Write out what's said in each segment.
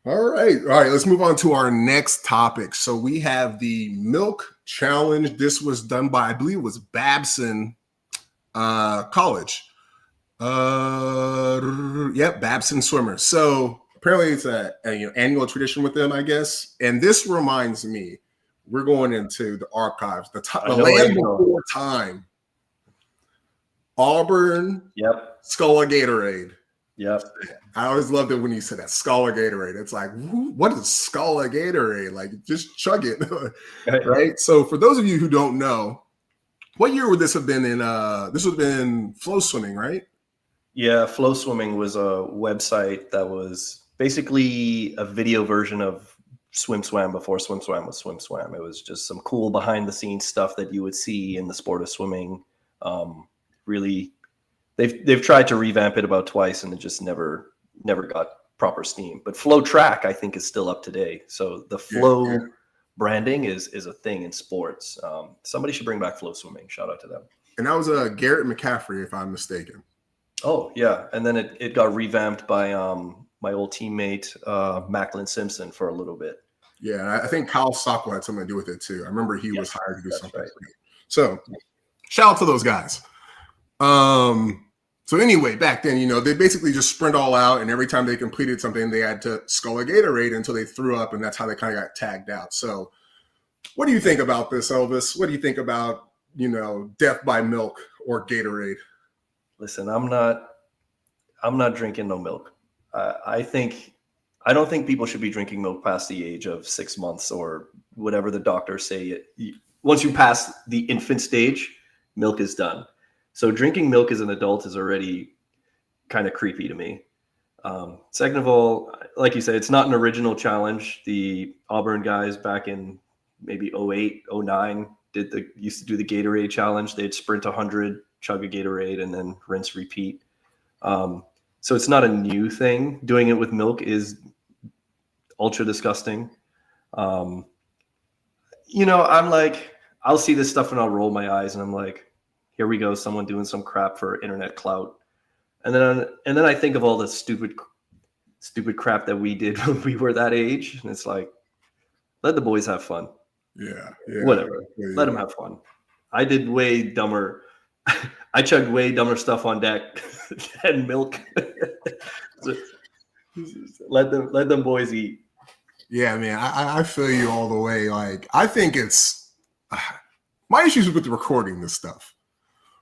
All right. All right. Let's move on to our next topic. So we have the milk challenge. This was done by, I believe it was Babson College. Yep, Babson swimmer. So apparently it's a annual tradition with them, I guess. And this reminds me, we're going into the archives, the land before time. Auburn. Yep. Skull Gatorade. Yep. I always loved it when you said that, Skull Gatorade. It's like, what is Skull Gatorade? Like, just chug it, right? So for those of you who don't know, what year would this have been in? This would have been flow swimming, right? Yeah, Flow Swimming was a website that was basically a video version of Swim Swam before Swim Swam was Swim Swam. It was just some cool behind the scenes stuff that you would see in the sport of swimming. Really, they've tried to revamp it about twice, and it just never got proper steam. But Flow Track, I think, is still up today. So the Flow branding is a thing in sports. Somebody should bring back Flow Swimming. Shout out to them. And that was Garrett McCaffrey, if I'm mistaken. Oh, yeah. And then it got revamped by my old teammate, Macklin Simpson, for a little bit. Yeah, I think Kyle Stockwell had something to do with it, too. I remember he was hired to do something. Right. So shout out to those guys. So anyway, back then, they basically just sprint all out, and every time they completed something, they had to skull a Gatorade until they threw up, and that's how they kind of got tagged out. So what do you think about this, Elvis? What do you think about, death by milk or Gatorade? Listen, I'm not drinking no milk. I don't think people should be drinking milk past the age of 6 months or whatever the doctors say. Once you pass the infant stage, milk is done. So drinking milk as an adult is already kind of creepy to me. Second of all, like you said, it's not an original challenge. The Auburn guys back in maybe 08, 09 used to do the Gatorade challenge. They'd sprint 100, chug a Gatorade, and then rinse, repeat. So it's not a new thing. Doing it with milk is ultra disgusting. I'm like, I'll see this stuff and I'll roll my eyes and I'm like, here we go, someone doing some crap for internet clout. And then I think of all the stupid crap that we did when we were that age. And it's like, let the boys have fun. Yeah. Whatever. Let them have fun. I did way dumber. I chugged way dumber stuff on deck than milk. So, let them boys eat. Yeah, man, I feel you all the way. Like, I think it's my issues with recording this stuff,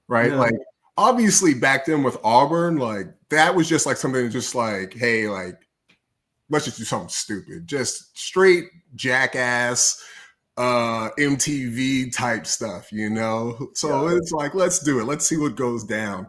right? Yeah. Like, obviously back then with Auburn, like that was just like something just like, hey, like, let's just do something stupid, just straight jackass MTV type stuff, So it's like, let's do it. Let's see what goes down.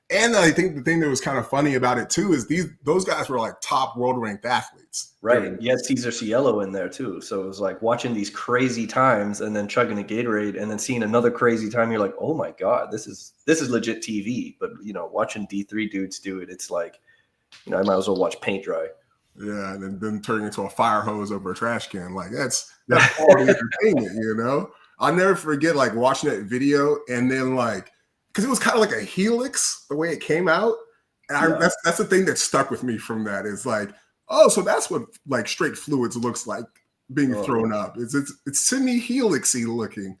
And I think the thing that was kind of funny about it too is those guys were like top world ranked athletes. Right. You had Cesar Cielo in there too. So it was like watching these crazy times and then chugging a Gatorade and then seeing another crazy time. You're like, oh my God, this is legit TV. But watching D3 dudes do it, it's like, I might as well watch paint dry. Yeah, and then turning into a fire hose over a trash can. Like that's quality entertainment, I'll never forget like watching that video and then like, because it was kind of like a helix the way it came out. And that's the thing that stuck with me from that is like, oh, so that's what like straight fluids looks like being thrown up. It's semi-helixy looking.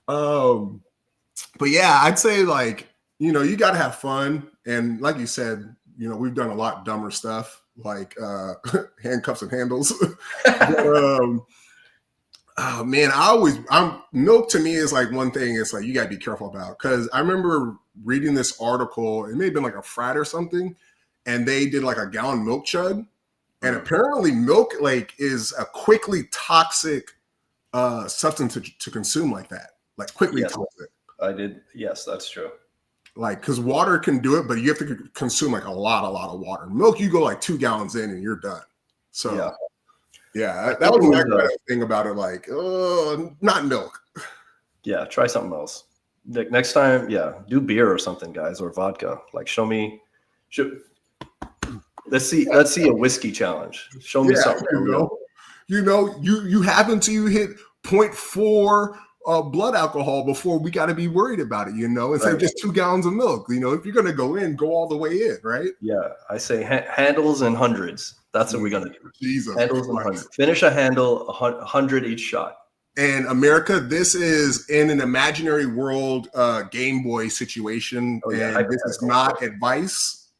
But yeah, I'd say like, you got to have fun. And like you said, we've done a lot dumber stuff like handcuffs and handles. Oh man, milk to me is like one thing. It's like you gotta be careful about, because I remember reading this article. It may have been like a frat or something, and they did like a gallon milk-chug, and apparently milk like is a quickly toxic substance to consume like that, like quickly toxic. I did. Yes, that's true. Like, because water can do it, but you have to consume like a lot of water. Milk, you go like 2 gallons in and you're done. So. Yeah, that was my thing about it. Like, not milk. Yeah, try something else. Next time, do beer or something, guys, or vodka. Like, show me. Let's see a whiskey challenge. Show me something. You happen to hit 0.4 blood alcohol before we got to be worried about it. Instead of just 2 gallons of milk. If you're gonna go in, go all the way in, right? Yeah, I say handles and hundreds. That's what we're gonna do. Jesus Handles and Christ. 100. Finish a handle, 100 each shot. And America, this is in an imaginary world Game Boy situation, Oh, yeah, and this is not advice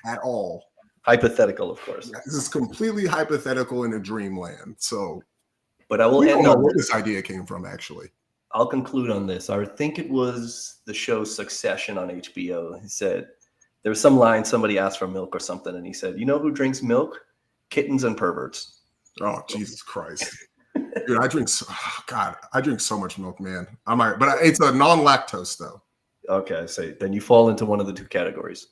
at all. Hypothetical, of course. This is completely hypothetical in a dreamland. So, but I will end on where this idea came from. Actually, I'll conclude on this. I think it was the show Succession on HBO. He said there was some line somebody asked for milk or something, and he said, "You know who drinks milk? Kittens and perverts." Oh, Jesus Christ. Dude, I drink so much milk, man. But it's a non-lactose though. Okay, so then you fall into one of the two categories.